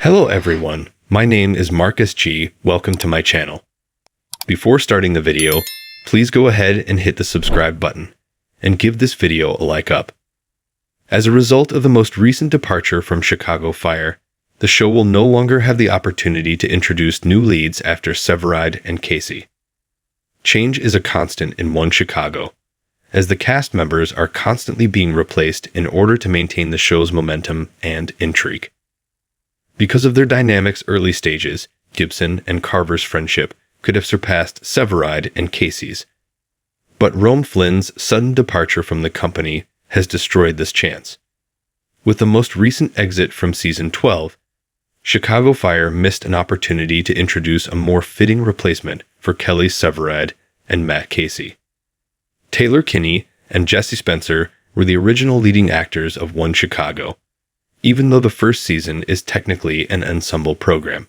Hello everyone, my name is Marcus G. Welcome to my channel. Before starting the video, please go ahead and hit the subscribe button, and give this video a like up. As a result of the most recent departure from Chicago Fire, the show will no longer have the opportunity to introduce new leads after Severide and Casey. Change is a constant in One Chicago, as the cast members are constantly being replaced in order to maintain the show's momentum and intrigue. Because of their dynamics early stages, Gibson and Carver's friendship could have surpassed Severide and Casey's. But Rome Flynn's sudden departure from the company has destroyed this chance. With the most recent exit from Season 12, Chicago Fire missed an opportunity to introduce a more fitting replacement for Kelly Severide and Matt Casey. Taylor Kinney and Jesse Spencer were the original leading actors of One Chicago, even though the first season is technically an ensemble program.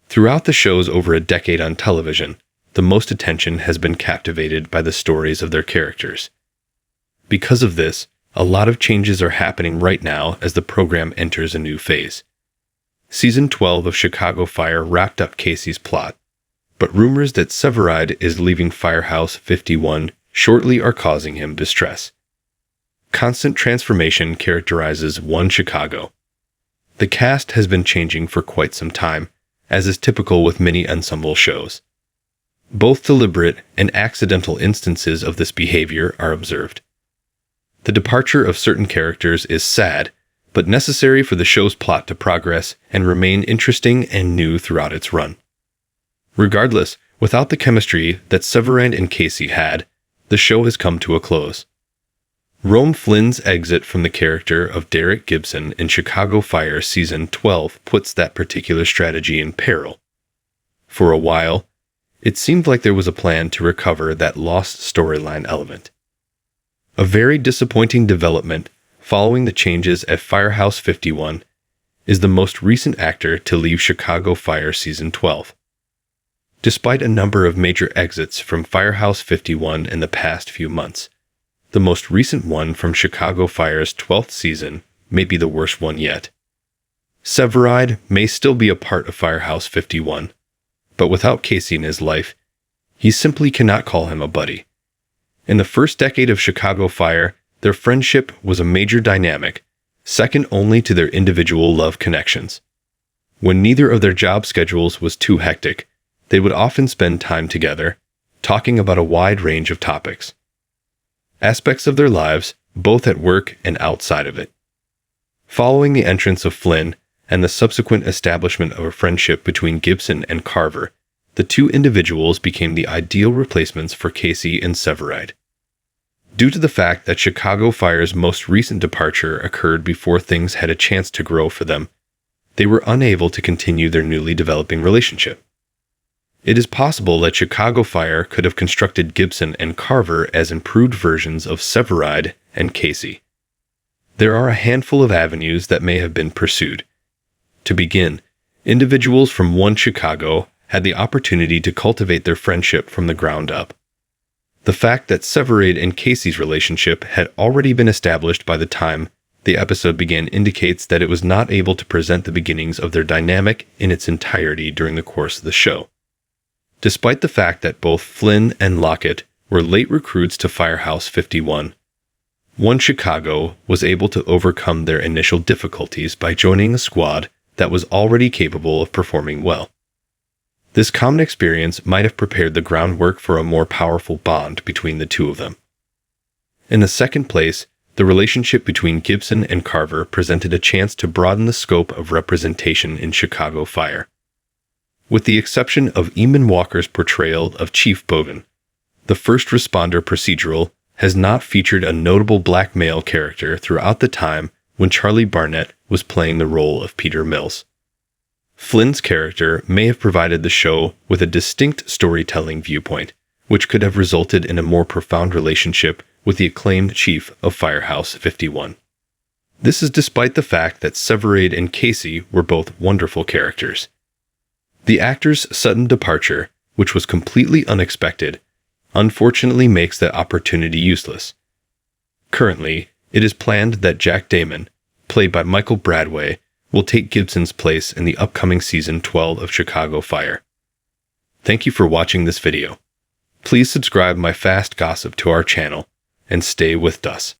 Throughout the show's over a decade on television, the most attention has been captivated by the stories of their characters. Because of this, a lot of changes are happening right now as the program enters a new phase. Season 12 of Chicago Fire wrapped up Casey's plot, but rumors that Severide is leaving Firehouse 51 shortly are causing him distress. Constant transformation characterizes One Chicago. The cast has been changing for quite some time, as is typical with many ensemble shows. Both deliberate and accidental instances of this behavior are observed. The departure of certain characters is sad, but necessary for the show's plot to progress and remain interesting and new throughout its run. Regardless, without the chemistry that Severide and Casey had, the show has come to a close. Rome Flynn's exit from the character of Derek Gibson in Chicago Fire Season 12 puts that particular strategy in peril. For a while, it seemed like there was a plan to recover that lost storyline element. A very disappointing development following the changes at Firehouse 51 is the most recent actor to leave Chicago Fire Season 12. Despite a number of major exits from Firehouse 51 in the past few months, the most recent one from Chicago Fire's 12th season may be the worst one yet. Severide may still be a part of Firehouse 51, but without Casey in his life, he simply cannot call him a buddy. In the first decade of Chicago Fire, their friendship was a major dynamic, second only to their individual love connections. When neither of their job schedules was too hectic, they would often spend time together, talking about a wide range of topics. Aspects of their lives, both at work and outside of it. Following the entrance of Flynn and the subsequent establishment of a friendship between Gibson and Carver, the two individuals became the ideal replacements for Casey and Severide. Due to the fact that Chicago Fire's most recent departure occurred before things had a chance to grow for them, they were unable to continue their newly developing relationship. It is possible that Chicago Fire could have constructed Gibson and Carver as improved versions of Severide and Casey. There are a handful of avenues that may have been pursued. To begin, individuals from One Chicago had the opportunity to cultivate their friendship from the ground up. The fact that Severide and Casey's relationship had already been established by the time the episode began indicates that it was not able to present the beginnings of their dynamic in its entirety during the course of the show. Despite the fact that both Flynn and Lockett were late recruits to Firehouse 51, One Chicago was able to overcome their initial difficulties by joining a squad that was already capable of performing well. This common experience might have prepared the groundwork for a more powerful bond between the two of them. In the second place, the relationship between Gibson and Carver presented a chance to broaden the scope of representation in Chicago Fire. With the exception of Eamon Walker's portrayal of Chief Bogan, the first responder procedural has not featured a notable black male character throughout the time when Charlie Barnett was playing the role of Peter Mills. Flynn's character may have provided the show with a distinct storytelling viewpoint, which could have resulted in a more profound relationship with the acclaimed chief of Firehouse 51. This is despite the fact that Severide and Casey were both wonderful characters. The actor's sudden departure, which was completely unexpected, unfortunately makes that opportunity useless. Currently, it is planned that Jack Damon, played by Michael Bradway, will take Gibson's place in the upcoming Season 12 of Chicago Fire. Thank you for watching this video. Please subscribe my fast gossip to our channel and stay with us.